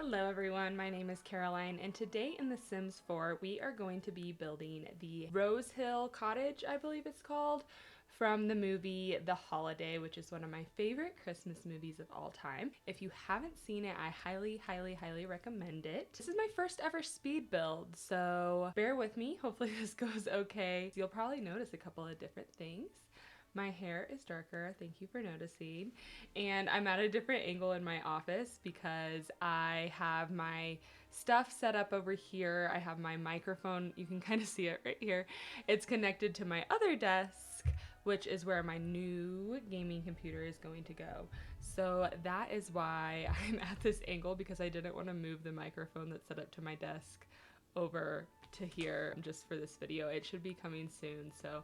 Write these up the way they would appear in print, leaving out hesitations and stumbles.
Hello everyone, my name is Caroline, and today in The Sims 4 we are going to be building the Rosehill Cottage, I believe it's called, from the movie The Holiday, which is one of my favorite Christmas movies of all time. If you haven't seen it, I highly recommend it. This is my first ever speed build, so bear with me. Hopefully this goes okay. You'll probably notice a couple of different things. My hair is darker, thank you for noticing, and I'm at a different angle in my office because I have my stuff set up over here. I have my microphone, you can kind of see it right here. It's connected to my other desk, which is where my new gaming computer is going to go. So that is why I'm at this angle, because I didn't want to move the microphone that's set up to my desk over to here just for this video. It should be coming soon, so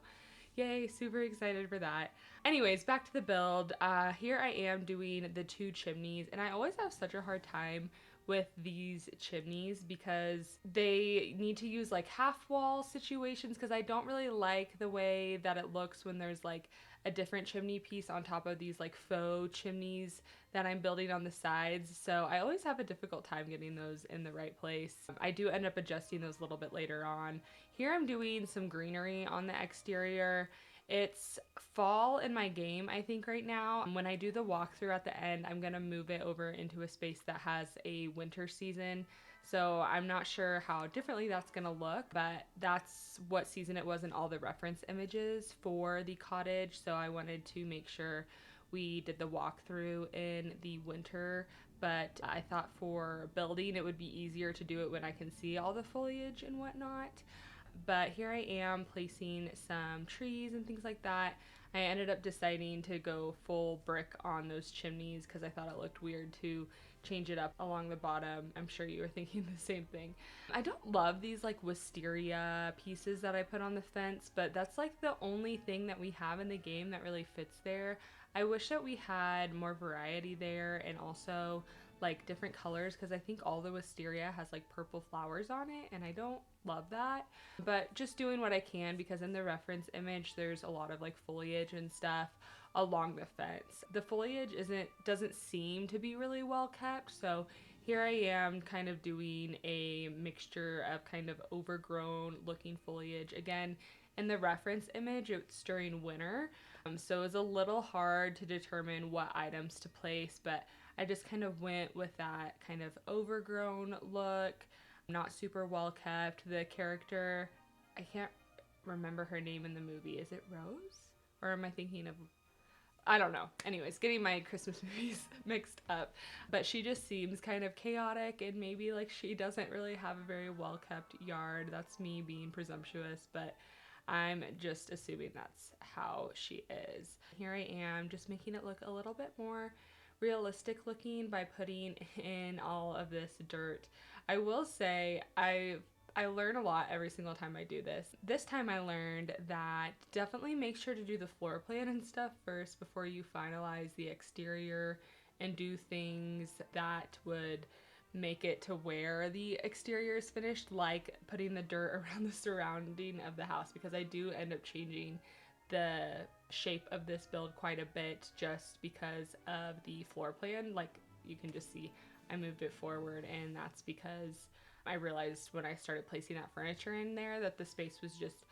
yay, super excited for that. Anyways, back to the build. Here I am doing the two chimneys, and I always have such a hard time with these chimneys because they need to use like half wall situations, because I don't really like the way that it looks when there's like a different chimney piece on top of these like faux chimneys that I'm building on the sides. So I always have a difficult time getting those in the right place. I do end up adjusting those a little bit later on. Here I'm doing some greenery on the exterior. It's fall in my game, I think, right now. When I do the walkthrough at the end, I'm gonna move it over into a space that has a winter season. So I'm not sure how differently that's gonna look, but that's what season it was in all the reference images for the cottage. So I wanted to make sure we did the walkthrough in the winter, but I thought for building it would be easier to do it when I can see all the foliage and whatnot. But here I am placing some trees and things like that. I ended up deciding to go full brick on those chimneys because I thought it looked weird to change it up along the bottom. I'm sure you were thinking the same thing. I don't love these like wisteria pieces that I put on the fence, but that's like the only thing that we have in the game that really fits there. I wish that we had more variety there, and also like different colors, because I think all the wisteria has like purple flowers on it and I don't love that. But just doing what I can, because in the reference image there's a lot of like foliage and stuff along the fence. The foliage doesn't seem to be really well kept, so here I am kind of doing a mixture of kind of overgrown looking foliage. Again, in the reference image it's during winter, so it's a little hard to determine what items to place, but I just kind of went with that kind of overgrown look, not super well kept. The character, I can't remember her name in the movie. Is it Rose? Or am I thinking of, I don't know. Anyways, getting my Christmas movies mixed up. But she just seems kind of chaotic, and maybe like she doesn't really have a very well kept yard. That's me being presumptuous, but I'm just assuming that's how she is. Here I am just making it look a little bit more realistic looking by putting in all of this dirt. I will say I learn a lot every single time I do this. This time I learned that definitely make sure to do the floor plan and stuff first before you finalize the exterior and do things that would make it to where the exterior is finished, like putting the dirt around the surrounding of the house, because I do end up changing the shape of this build quite a bit just because of the floor plan. Like you can just see I moved it forward, and that's because I realized when I started placing that furniture in there that the space was just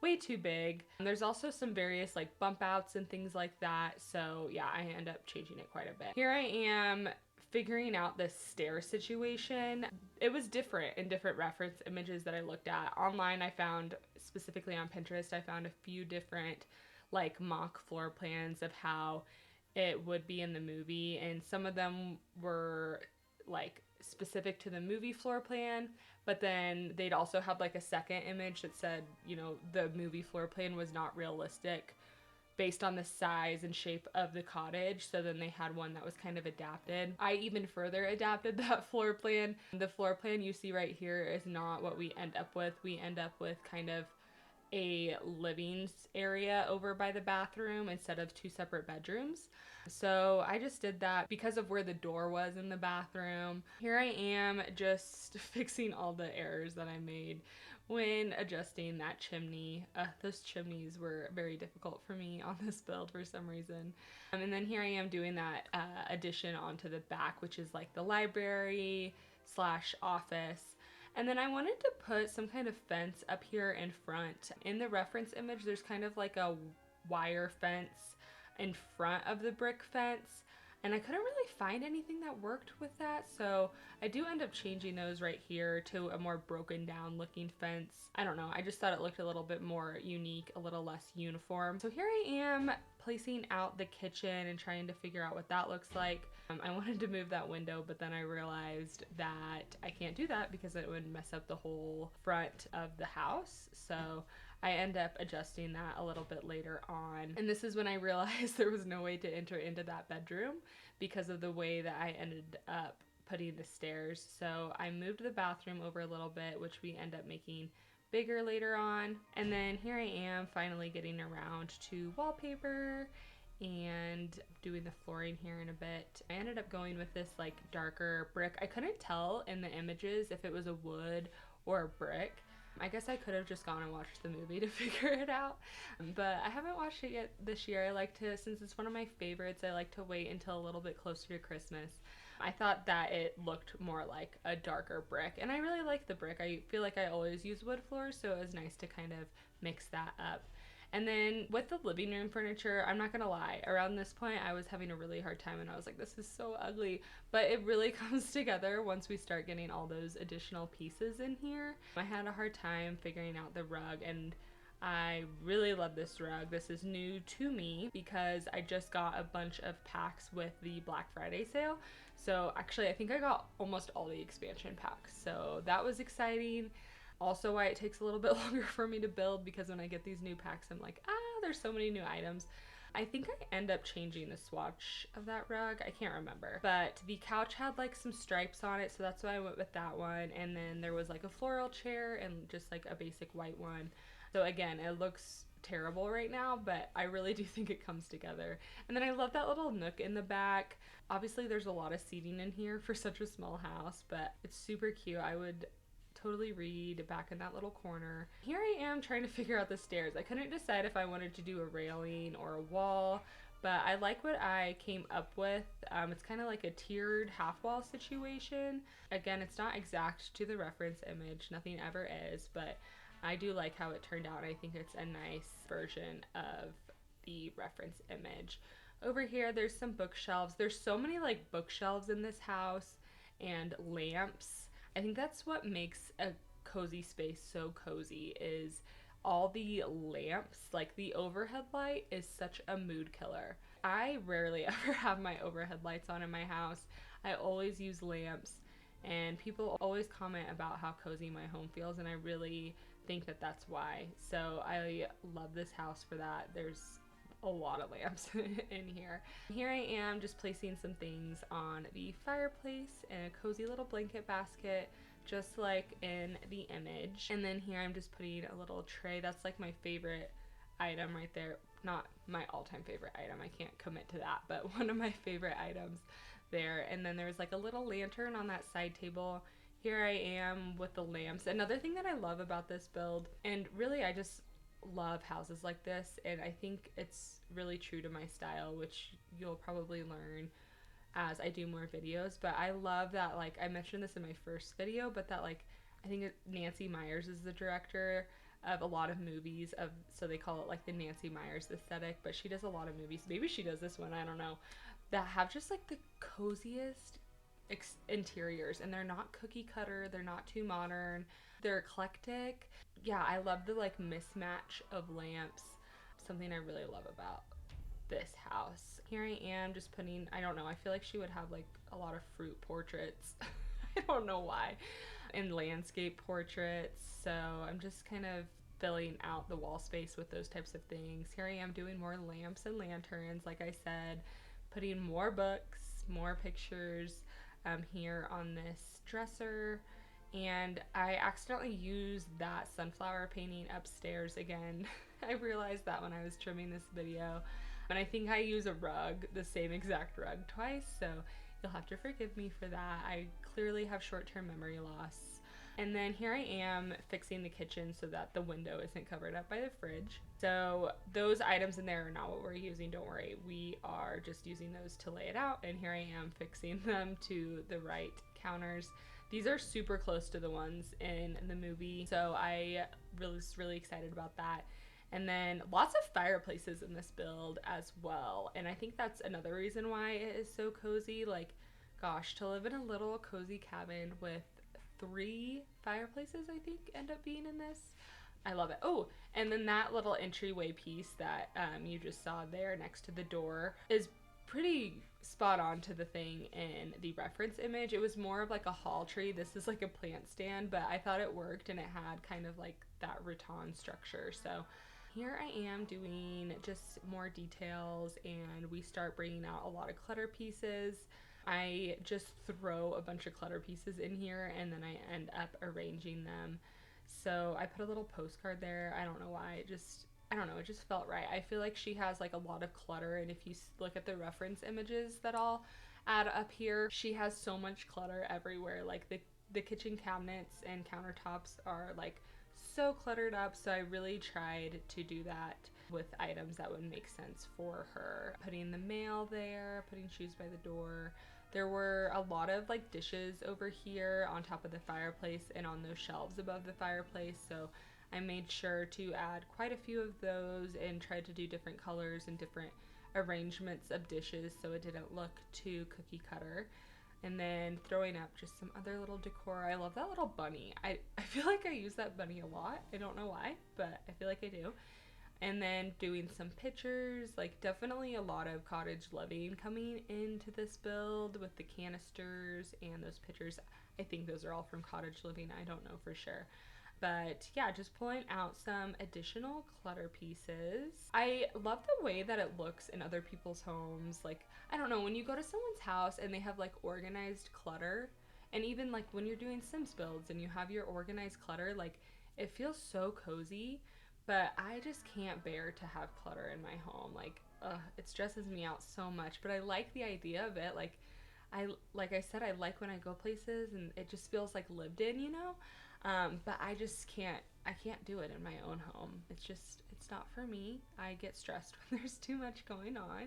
way too big. And there's also some various like bump outs and things like that, so yeah, I end up changing it quite a bit. Here I am figuring out this stair situation. It was different in different reference images that I looked at. Online I found, specifically on Pinterest, I found a few different like mock floor plans of how it would be in the movie, and some of them were like specific to the movie floor plan, but then they'd also have like a second image that said, you know, the movie floor plan was not realistic based on the size and shape of the cottage, so then they had one that was kind of adapted. I even further adapted that floor plan. The floor plan you see right here is not what we end up with. We end up with kind of a living area over by the bathroom instead of two separate bedrooms. So I just did that because of where the door was in the bathroom. Here I am just fixing all the errors that I made when adjusting that chimney. Those chimneys were very difficult for me on this build for some reason. And then here I am doing that addition onto the back, which is like the library slash office. And then I wanted to put some kind of fence up here in front. In the reference image, there's kind of like a wire fence in front of the brick fence. And I couldn't really find anything that worked with that, so I do end up changing those right here to a more broken down looking fence. I don't know, I just thought it looked a little bit more unique, a little less uniform. So here I am placing out the kitchen and trying to figure out what that looks like. I wanted to move that window, but then I realized that I can't do that because it would mess up the whole front of the house. So I end up adjusting that a little bit later on. And this is when I realized there was no way to enter into that bedroom because of the way that I ended up putting the stairs. So I moved the bathroom over a little bit, which we end up making bigger later on. And then here I am finally getting around to wallpaper and doing the flooring here in a bit. I ended up going with this like darker brick. I couldn't tell in the images if it was a wood or a brick. I guess I could have just gone and watched the movie to figure it out, but I haven't watched it yet this year. I like to, since it's one of my favorites, I like to wait until a little bit closer to Christmas. I thought that it looked more like a darker brick, and I really like the brick. I feel like I always use wood floors, so it was nice to kind of mix that up. And then with the living room furniture, I'm not gonna lie, around this point I was having a really hard time and I was like, this is so ugly, but it really comes together once we start getting all those additional pieces in here. I had a hard time figuring out the rug, and I really love this rug. This is new to me because I just got a bunch of packs with the Black Friday sale. So actually I think I got almost all the expansion packs, so that was exciting. Also why it takes a little bit longer for me to build, because when I get these new packs I'm like, there's so many new items. I think I end up changing the swatch of that rug. I can't remember. But the couch had like some stripes on it, so that's why I went with that one. And then there was like a floral chair and just like a basic white one. So again, it looks terrible right now, but I really do think it comes together. And then I love that little nook in the back. Obviously there's a lot of seating in here for such a small house, but it's super cute. I would totally read back in that little corner. Here I am trying to figure out the stairs. I couldn't decide if I wanted to do a railing or a wall, but I like what I came up with. It's kind of like a tiered half wall situation. Again, it's not exact to the reference image, nothing ever is, but I do like how it turned out. I think it's a nice version of the reference image. Over here there's some bookshelves. There's so many like bookshelves in this house and lamps. I think that's what makes a cozy space so cozy, is all the lamps. Like the overhead light is such a mood killer. I rarely ever have my overhead lights on in my house. I always use lamps, and people always comment about how cozy my home feels, and I really think that that's why. So I love this house for that. There's a lot of lamps in here. Here I am just placing some things on the fireplace in a cozy little blanket basket, just like in the image. And then here I'm just putting a little tray. That's like my favorite item right there. Not my all-time favorite item, I can't commit to that, but one of my favorite items there. And then there's like a little lantern on that side table. Here I am with the lamps. Another thing that I love about this build, and really I just love houses like this, and I think it's really true to my style, which you'll probably learn as I do more videos, but I love that, like I mentioned this in my first video, but that like I think Nancy Meyers is the director of a lot of movies, of so they call it like the Nancy Meyers aesthetic, but she does a lot of movies, maybe she does this one, I don't know, that have just like the coziest interiors, and they're not cookie cutter, they're not too modern, they're eclectic. Yeah, I love the like mismatch of lamps. Something I really love about this house. Here I am just putting, I don't know, I feel like she would have like a lot of fruit portraits. I don't know why. And landscape portraits. So I'm just kind of filling out the wall space with those types of things. Here I am doing more lamps and lanterns, like I said, putting more books, more pictures here on this dresser. And I accidentally used that sunflower painting upstairs again. I realized that when I was trimming this video. And I think I use a rug, the same exact rug, twice, so you'll have to forgive me for that. I clearly have short-term memory loss. And then here I am fixing the kitchen so that the window isn't covered up by the fridge. So those items in there are not what we're using, don't worry. We are just using those to lay it out, and here I am fixing them to the right counters. These are super close to the ones in the movie, so I was really excited about that. And then lots of fireplaces in this build as well. And I think that's another reason why it is so cozy. Like, gosh, to live in a little cozy cabin with 3 fireplaces, I think, end up being in this. I love it. Oh, and then that little entryway piece that you just saw there next to the door is pretty spot on to the thing in the reference image. It was more of like a hall tree. This is like a plant stand, but I thought it worked and it had kind of like that rattan structure. So here I am doing just more details, and we start bringing out a lot of clutter pieces. I just throw a bunch of clutter pieces in here and then I end up arranging them. So I put a little postcard there. I don't know why. I don't know, it just felt right. I feel like she has like a lot of clutter, and if you look at the reference images that I'll add up here, she has so much clutter everywhere. Like the kitchen cabinets and countertops are like so cluttered up, so I really tried to do that with items that would make sense for her. Putting the mail there, putting shoes by the door. There were a lot of like dishes over here on top of the fireplace and on those shelves above the fireplace, so I made sure to add quite a few of those and tried to do different colors and different arrangements of dishes so it didn't look too cookie cutter. And then throwing up just some other little decor. I love that little bunny. I feel like I use that bunny a lot. I don't know why, but I feel like I do. And then doing some pictures, like definitely a lot of cottage living coming into this build with the canisters and those pictures. I think those are all from cottage living. I don't know for sure. But yeah, just pulling out some additional clutter pieces. I love the way that it looks in other people's homes. Like, I don't know, when you go to someone's house and they have like organized clutter, and even like when you're doing Sims builds and you have your organized clutter, like it feels so cozy. But I just can't bear to have clutter in my home. Like, it stresses me out so much. But I like the idea of it. Like I said, I like when I go places and it just feels like lived in, you know? But I can't do it in my own home. It's not for me. I get stressed when there's too much going on.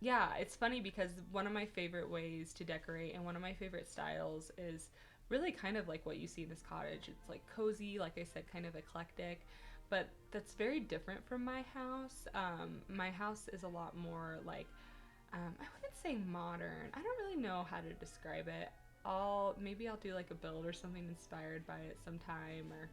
Yeah, it's funny because one of my favorite ways to decorate and one of my favorite styles is really kind of like what you see in this cottage. It's like cozy, like I said, kind of eclectic, but that's very different from my house. My house is a lot more like, I wouldn't say modern. I don't really know how to describe it. Maybe I'll do like a build or something inspired by it sometime, or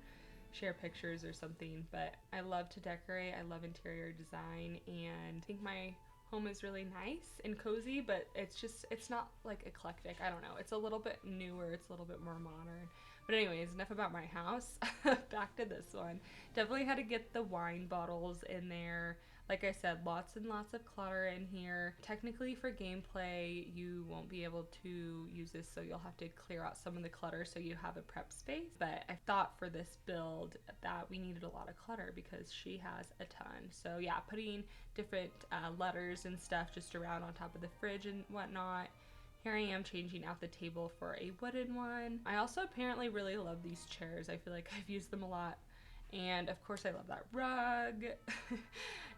share pictures or something. But I love to decorate. I love interior design, and I think my home is really nice and cozy, but it's not like eclectic. I don't know. It's a little bit newer. It's a little bit more modern. But anyways, enough about my house. Back to this one. Definitely had to get the wine bottles in there. Like I said, lots and lots of clutter in here. Technically for gameplay, you won't be able to use this, so you'll have to clear out some of the clutter so you have a prep space. But I thought for this build that we needed a lot of clutter because she has a ton. So yeah, putting different letters and stuff just around on top of the fridge and whatnot. Here I am changing out the table for a wooden one. I also apparently really love these chairs. I feel like I've used them a lot. And of course I love that rug.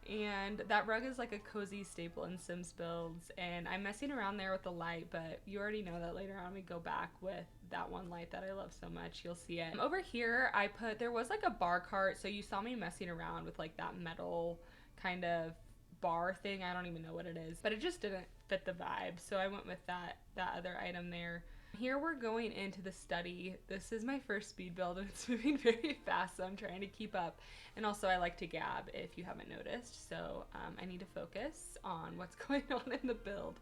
And that rug is like a cozy staple in Sims builds, and I'm messing around there with the light, but you already know that later on we go back with that one light that I love so much. You'll see it. Over here there was like a bar cart, so you saw me messing around with like that metal kind of bar thing. I don't even know what it is, but it just didn't fit the vibe, so I went with that other item there. Here we're going into the study. This is my first speed build and it's moving very fast, so I'm trying to keep up. And also I like to gab if you haven't noticed, so I need to focus on what's going on in the build.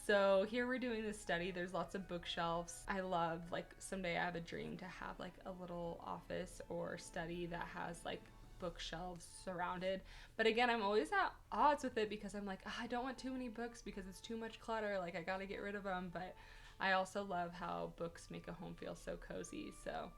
So here we're doing the study. There's lots of bookshelves. I love, like, someday I have a dream to have like a little office or study that has like bookshelves surrounded. But again, I'm always at odds with it because I'm like, oh, I don't want too many books because it's too much clutter. Like, I gotta get rid of them. But I also love how books make a home feel so cozy, so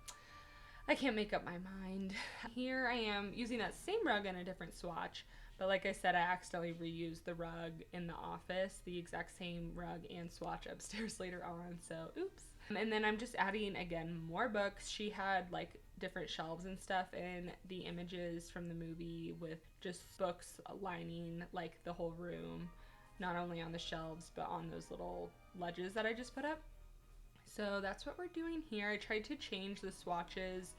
I can't make up my mind. Here I am using that same rug in a different swatch, but like I said, I accidentally reused the rug in the office, the exact same rug and swatch upstairs later on, so oops. And then I'm just adding, again, more books. She had like different shelves and stuff in the images from the movie with just books lining like the whole room, not only on the shelves but on those little ledges that I just put up. So that's what we're doing here. I tried to change the swatches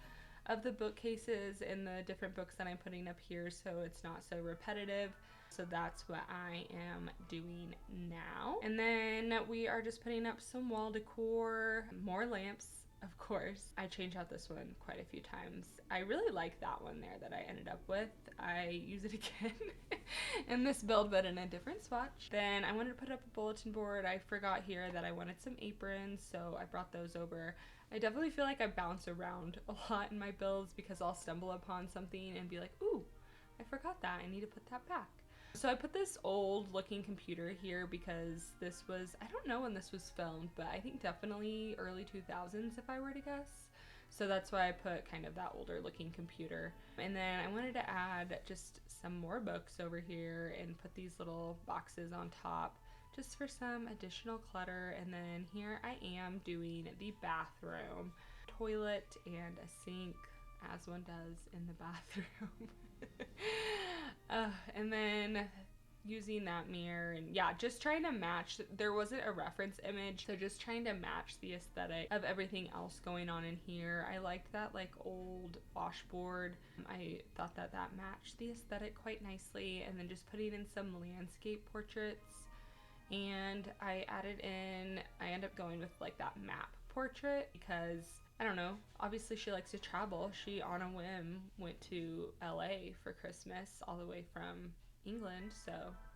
of the bookcases and the different books that I'm putting up here so it's not so repetitive. So that's what I am doing now. And then we are just putting up some wall decor, more lamps, of course. I changed out this one quite a few times. I really like that one there that I ended up with. I use it again in this build, but in a different swatch. Then I wanted to put up a bulletin board. I forgot here that I wanted some aprons, so I brought those over. I definitely feel like I bounce around a lot in my builds because I'll stumble upon something and be like, ooh, I forgot that. I need to put that back. So I put this old looking computer here because this was, I don't know when this was filmed, but I think definitely early 2000s if I were to guess. So that's why I put kind of that older looking computer. And then I wanted to add just some more books over here and put these little boxes on top just for some additional clutter. And then here I am doing the bathroom, toilet and a sink, as one does in the bathroom. And then using that mirror and yeah, just trying to match. There wasn't a reference image, so just trying to match the aesthetic of everything else going on in here. I liked that like old washboard. I thought that that matched the aesthetic quite nicely. And then just putting in some landscape portraits. And I end up going with like that map portrait because I don't know, obviously she likes to travel. She on a whim went to LA for Christmas all the way from England, so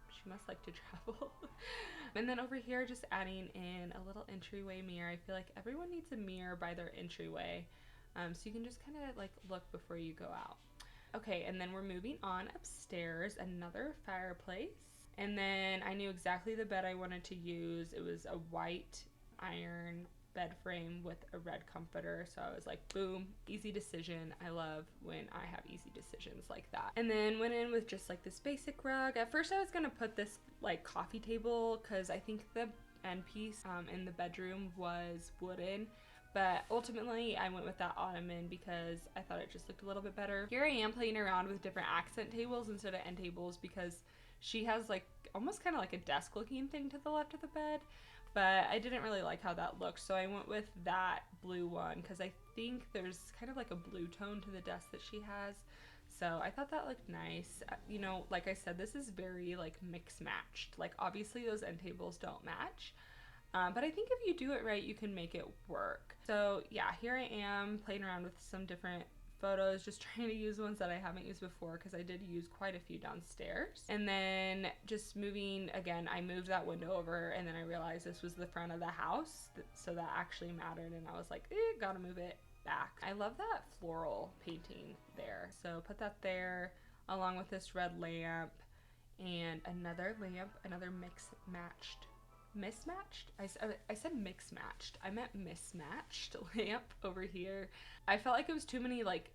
she must like to travel. And then over here just adding in a little entryway mirror. I feel like everyone needs a mirror by their entryway, so you can just kind of like look before you go out. Okay, and then we're moving on upstairs, another fireplace. And then I knew exactly the bed I wanted to use. It was a white iron bed frame with a red comforter. So I was like, boom, easy decision. I love when I have easy decisions like that. And then went in with just like this basic rug. At first I was gonna put this like coffee table because I think the end piece in the bedroom was wooden. But ultimately I went with that ottoman because I thought it just looked a little bit better. Here I am playing around with different accent tables instead of end tables because she has like almost kind of like a desk looking thing to the left of the bed, but I didn't really like how that looked, so I went with that blue one because I think there's kind of like a blue tone to the desk that she has. So I thought that looked nice. You know, like I said, this is very like mix matched. Like obviously those end tables don't match, but I think if you do it right, you can make it work. So yeah, here I am playing around with some different photos, just trying to use ones that I haven't used before because I did use quite a few downstairs. And then just moving, again, I moved that window over and then I realized this was the front of the house, so that actually mattered, and I was like, gotta move it back. I love that floral painting there, so put that there along with this red lamp and another lamp, another mismatched? I said mix matched. I meant mismatched lamp over here. I felt like it was too many like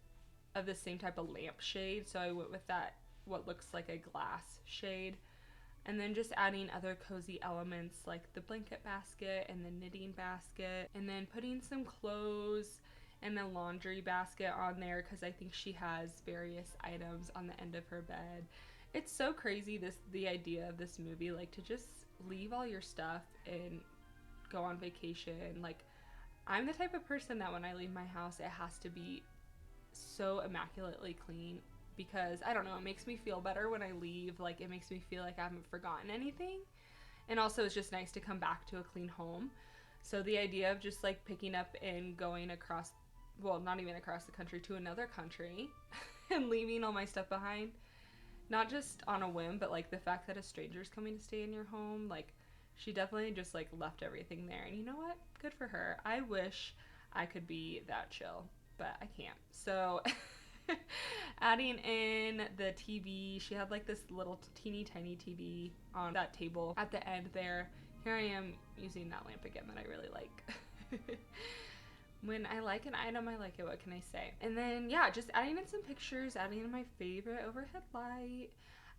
of the same type of lamp shade, so I went with that what looks like a glass shade. And then just adding other cozy elements like the blanket basket and the knitting basket, and then putting some clothes and a laundry basket on there because I think she has various items on the end of her bed. It's so crazy, the idea of this movie, like to just leave all your stuff and go on vacation. Like I'm the type of person that when I leave my house, it has to be so immaculately clean because I don't know, it makes me feel better when I leave. Like it makes me feel like I haven't forgotten anything, and also it's just nice to come back to a clean home. So the idea of just like picking up and going across, well, not even across the country, to another country and leaving all my stuff behind, not just on a whim, but like the fact that a stranger's coming to stay in your home, like she definitely just like left everything there. And you know what? Good for her. I wish I could be that chill, but I can't. So adding in the TV, she had like this little teeny tiny TV on that table at the end there. Here I am using that lamp again that I really like. When I like an item, I like it. What can I say? And then, yeah, just adding in some pictures, adding in my favorite overhead light.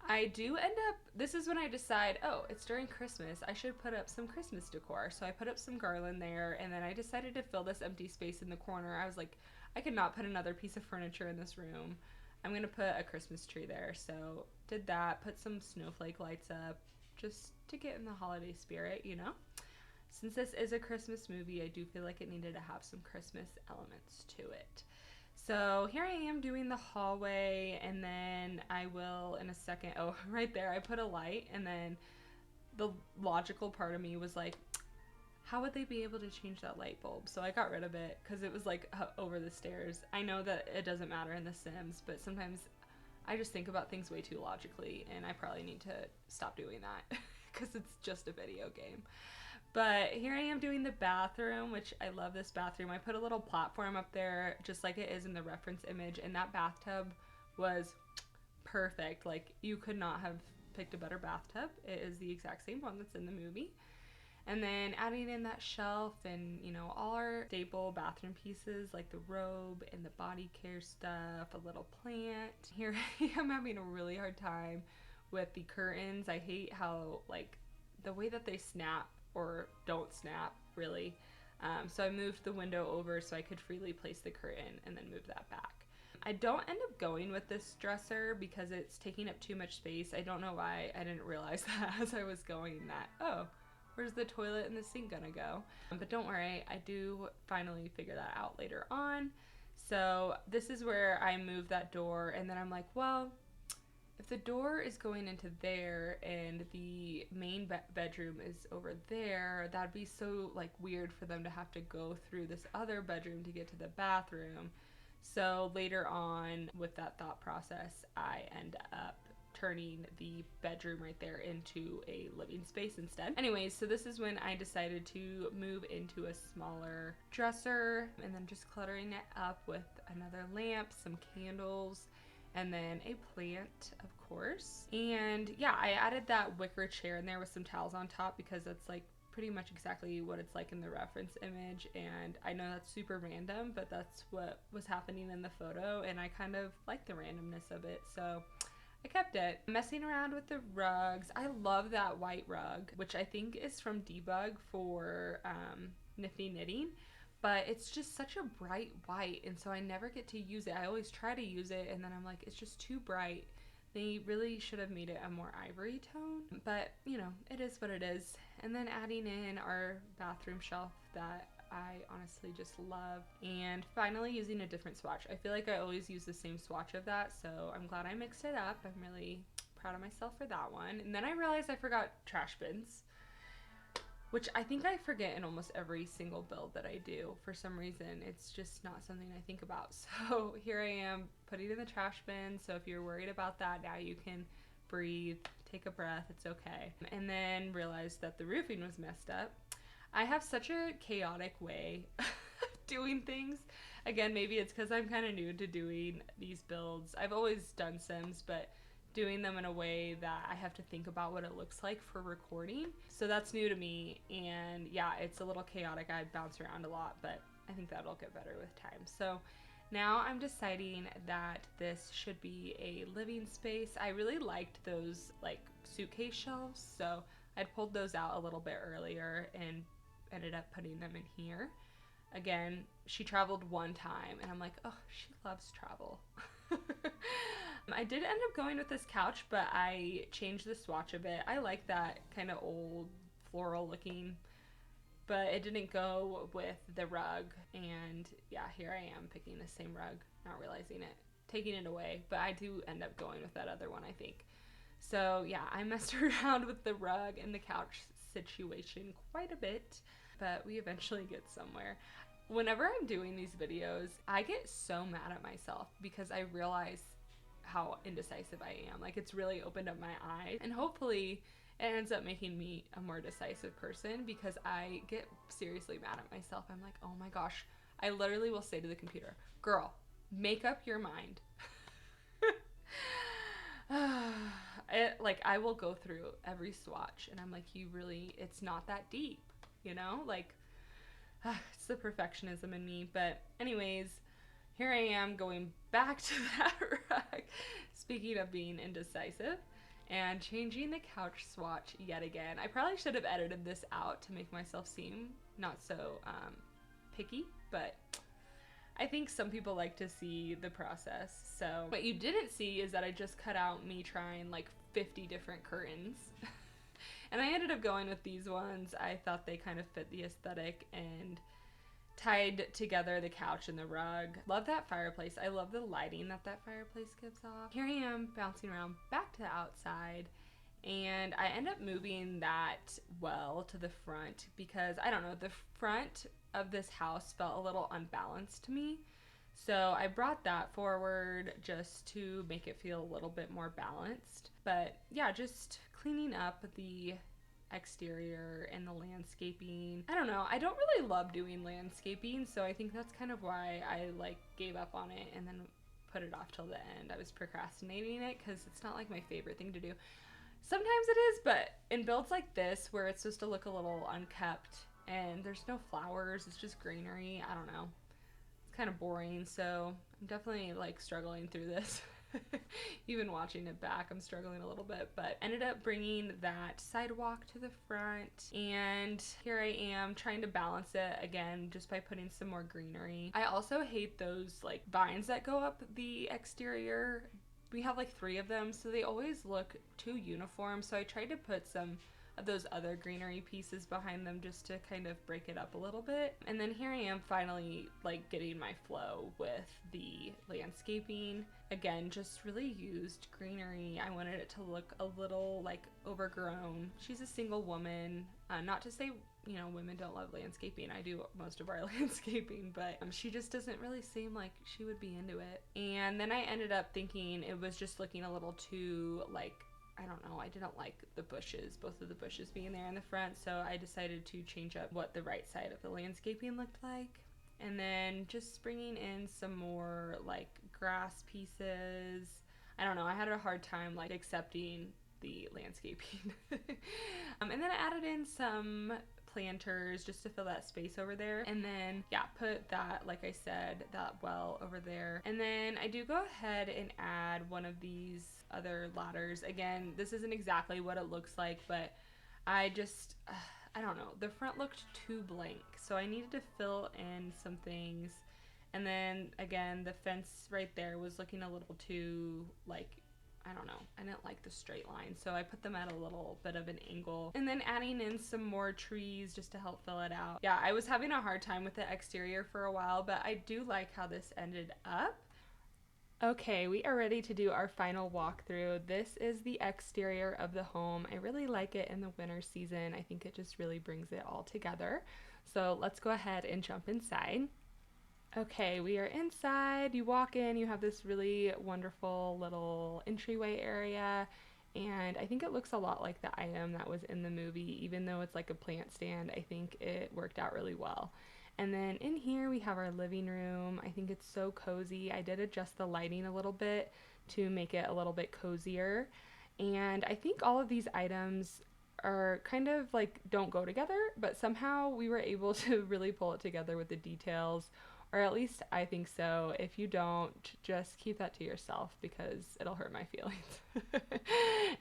I do end up, this is when I decide, oh, it's during Christmas, I should put up some Christmas decor. So I put up some garland there, and then I decided to fill this empty space in the corner. I was like, I could not put another piece of furniture in this room. I'm going to put a Christmas tree there. So did that, put some snowflake lights up, just to get in the holiday spirit, you know? since this is a Christmas movie, I do feel like it needed to have some Christmas elements to it. So here I am doing the hallway, and then I will in a second, oh, right there, I put a light, and then the logical part of me was like, how would they be able to change that light bulb? So I got rid of it because it was like over the stairs. I know that it doesn't matter in The Sims, but sometimes I just think about things way too logically, and I probably need to stop doing that because it's just a video game. But here I am doing the bathroom, which I love this bathroom. I put a little platform up there just like it is in the reference image, and that bathtub was perfect. Like, you could not have picked a better bathtub. It is the exact same one that's in the movie. And then adding in that shelf and, you know, all our staple bathroom pieces like the robe and the body care stuff, a little plant. Here I am having a really hard time with the curtains. I hate how, like, the way that they snap or don't snap, really. So I moved the window over so I could freely place the curtain and then move that back. I don't end up going with this dresser because it's taking up too much space. I don't know why I didn't realize that as I was going, that, oh, where's the toilet and the sink gonna go? But don't worry, I do finally figure that out later on. So this is where I move that door, and then I'm like, well, if the door is going into there and the main bedroom is over there, that'd be so, like, weird for them to have to go through this other bedroom to get to the bathroom. So later on with that thought process, I end up turning the bedroom right there into a living space instead. Anyways, so this is when I decided to move into a smaller dresser, and then just cluttering it up with another lamp, some candles, and then a plant, of course. And yeah, I added that wicker chair in there with some towels on top because that's like pretty much exactly what it's like in the reference image, and I know that's super random, but that's what was happening in the photo, and I kind of like the randomness of it, so I kept it. Messing around with the rugs. I love that white rug, which I think is from Debug for Nifty Knitting, but it's just such a bright white, and so I never get to use it. I always try to use it, and then I'm like, it's just too bright. They really should have made it a more ivory tone, but you know, it is what it is. And then adding in our bathroom shelf that I honestly just love, and finally using a different swatch. I feel like I always use the same swatch of that, so I'm glad I mixed it up. I'm really proud of myself for that one. And then I realized I forgot trash bins, which I think I forget in almost every single build that I do. For some reason, it's just not something I think about. So here I am putting in the trash bin. So if you're worried about that, now you can breathe, take a breath, it's okay. And then realized that the roofing was messed up. I have such a chaotic way of doing things. Again, maybe it's because I'm kind of new to doing these builds. I've always done Sims, but doing them in a way that I have to think about what it looks like for recording. So that's new to me, and yeah, it's a little chaotic. I bounce around a lot, but I think that'll get better with time. So now I'm deciding that this should be a living space. I really liked those like suitcase shelves, so I'd pulled those out a little bit earlier and ended up putting them in here. Again, she traveled one time, and I'm like, oh, she loves travel. I did end up going with this couch, but I changed the swatch a bit. I like that kind of old floral looking, but it didn't go with the rug. And yeah, here I am picking the same rug, not realizing it, taking it away, but I do end up going with that other one, I think. So yeah, I messed around with the rug and the couch situation quite a bit, but we eventually get somewhere. Whenever I'm doing these videos, I get so mad at myself because I realize how indecisive I am. Like, it's really opened up my eyes, and hopefully it ends up making me a more decisive person because I get seriously mad at myself. I'm like, oh my gosh, I literally will say to the computer, girl, make up your mind. Like, I will go through every swatch and I'm like, it's not that deep, you know? Like, it's the perfectionism in me. But anyways, here I am going back to that rug, speaking of being indecisive, and changing the couch swatch yet again. I probably should have edited this out to make myself seem not so picky, but I think some people like to see the process. So what you didn't see is that I just cut out me trying like 50 different curtains. And I ended up going with these ones. I thought they kind of fit the aesthetic and tied together the couch and the rug. Love that fireplace. I love the lighting that that fireplace gives off. Here I am bouncing around back to the outside, and I end up moving that well to the front because, I don't know, the front of this house felt a little unbalanced to me. So I brought that forward just to make it feel a little bit more balanced. But yeah, just cleaning up the exterior and the landscaping. I don't know. I don't really love doing landscaping, so I think that's kind of why I like gave up on it and then put it off till the end. I was procrastinating it because it's not like my favorite thing to do. Sometimes it is, but in builds like this where it's supposed to look a little unkept and there's no flowers, it's just greenery, I don't know. It's kind of boring, so I'm definitely like struggling through this. Even watching it back, I'm struggling a little bit, but ended up bringing that sidewalk to the front, and here I am trying to balance it again just by putting some more greenery. I also hate those like vines that go up the exterior. We have like 3 of them, so they always look too uniform, so I tried to put some of those other greenery pieces behind them just to kind of break it up a little bit. And then here I am finally like getting my flow with the landscaping. Again, just really used greenery. I wanted it to look a little like overgrown. She's a single woman, not to say women don't love landscaping. I do most of our landscaping, but she just doesn't really seem like she would be into it. And then I ended up thinking it was just looking a little too like, I don't know, I didn't like the bushes, both of the bushes being there in the front, so I decided to change up what the right side of the landscaping looked like. And then just bringing in some more like grass pieces. I don't know, I had a hard time like accepting the landscaping. And then I added in some planters just to fill that space over there, and then yeah, put that, like I said, that well over there. And then I do go ahead and add one of these other ladders. Again, this isn't exactly what it looks like, but I just I don't know, the front looked too blank, so I needed to fill in some things. And then again, the fence right there was looking a little too like, I don't know, I didn't like the straight line, so I put them at a little bit of an angle. And then adding in some more trees just to help fill it out. Yeah, I was having a hard time with the exterior for a while, but I do like how this ended up. Okay, we are ready to do our final walkthrough. This is the exterior of the home. I really like it in the winter season. I think it just really brings it all together. So let's go ahead and jump inside. Okay, we are inside. You walk in, you have this really wonderful little entryway area, and I think it looks a lot like the item that was in the movie. Even though it's like a plant stand, I think it worked out really well. And then in here we have our living room. I think it's so cozy. I did adjust the lighting a little bit to make it a little bit cozier. And I think all of these items are kind of like don't go together, but somehow we were able to really pull it together with the details. Or at least I think so. If you don't, just keep that to yourself because it'll hurt my feelings.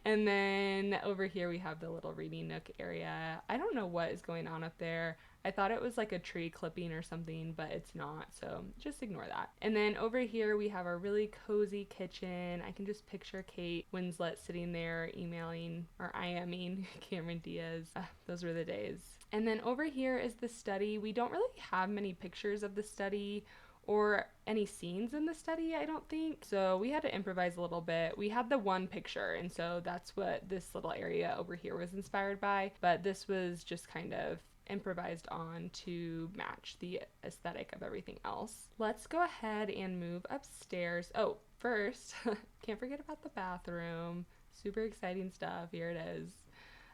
And then over here we have the little reading nook area. I don't know what is going on up there. I thought it was like a tree clipping or something, but it's not, so just ignore that. And then over here we have our really cozy kitchen. I can just picture Kate Winslet sitting there emailing or IMing Cameron Diaz. Those were the days. And then over here is the study. We don't really have many pictures of the study or any scenes in the study, I don't think. So we had to improvise a little bit. We had the one picture, and so that's what this little area over here was inspired by. But this was just kind of improvised on to match the aesthetic of everything else. Let's go ahead and move upstairs. Oh, first, can't forget about the bathroom. Super exciting stuff. Here it is.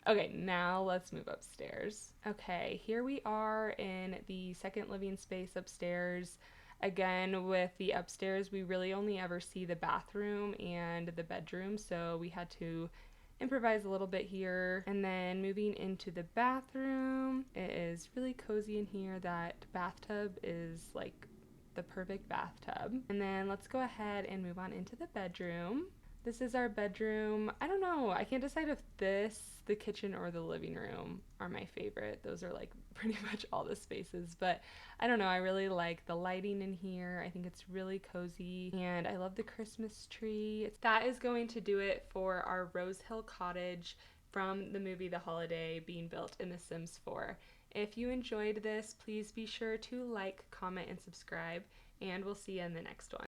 Okay, now let's move upstairs. Okay, here we are in the second living space upstairs. Again, with the upstairs, we really only ever see the bathroom and the bedroom, so we had to improvise a little bit here. And then moving into the bathroom, it is really cozy in here. That bathtub is like the perfect bathtub. And then let's go ahead and move on into the bedroom. This is our bedroom. I don't know, I can't decide if this, the kitchen, or the living room are my favorite. Those are like pretty much all the spaces, but I don't know, I really like the lighting in here. I think it's really cozy, and I love the Christmas tree. That is going to do it for our Rosehill Cottage from the movie The Holiday being built in The Sims 4. If you enjoyed this, please be sure to like, comment, and subscribe, and we'll see you in the next one.